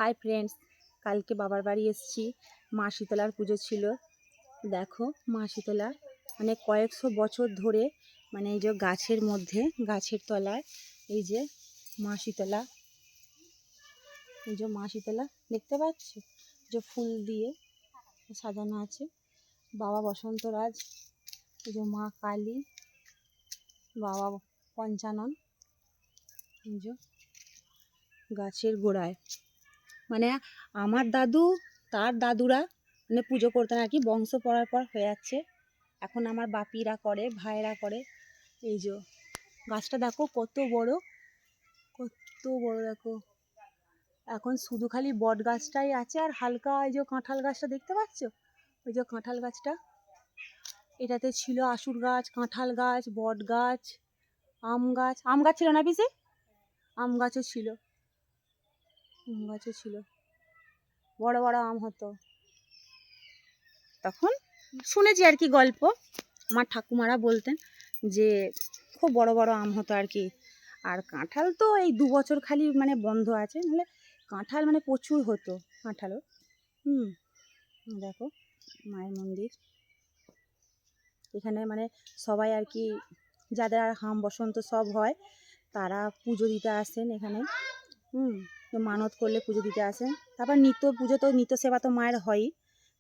Hi friends, কালকে বাবার বাড়ি এসেছি। মা শীতলার পুজো ছিল। দেখো মা শীতলা মানে কয়েকশো বছর ধরে মানে এই যে গাছের মধ্যে, গাছের তলায় এই যে মা শীতলা, এই যে মা শীতলা দেখতে পাচ্ছ, যে ফুল দিয়ে সাজানো আছে। বাবা বসন্তরাজ, এই যে মা কালী, বাবা পঞ্চানন, এই যে গাছের গোড়ায় মানে আমার দাদু তার দাদুরা মানে পুজো করতেন আর কি, বংশ পর হয়ে যাচ্ছে। এখন আমার বাপিরা করে, ভাইরা করে। এই যে গাছটা দেখো কত বড়, কত বড় দেখো। এখন শুধু খালি বট গাছটাই আছে আর হালকা এই যে কাঁঠাল গাছটা দেখতে পাচ্ছ, ওই যে কাঁঠাল গাছটা, এটাতে ছিল আশুর গাছ, কাঁঠাল গাছ, বট গাছ, আম গাছ। আম গাছ ছিল না পিসি? আম গাছও ছিল, আম গাছও ছিল, বড় বড় আম হতো তখন। শুনেছি আর কি গল্প, আমার ঠাকুমারা বলতেন যে খুব বড় বড় আম হতো আর কি। আর কাঁঠাল তো এই 2 বছর খালি মানে বন্ধ আছে, নাহলে কাঁঠাল মানে প্রচুর হতো কাঁঠালও। দেখো মায়ের মন্দির, এখানে মানে সবাই আর কি যাদের আর হাম বসন্ত সব হয় তারা পুজো দিতে আসেন এখানে। মানত করলে পুজো দিতে আসেন। তারপর নিত্য পুজো তো, নিত্য সেবা তো মায়ের হয়ই।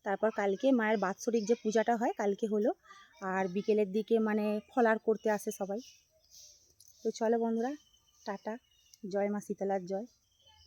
তারপর কালকে মায়ের বাৎসরিক যে পূজাটা হয় কালকে হলো, আর বিকেলের দিকে মানে ফলার করতে আসে সবাই। তো চলো বন্ধুরা, টাটা, জয় মা শীতলার জয়।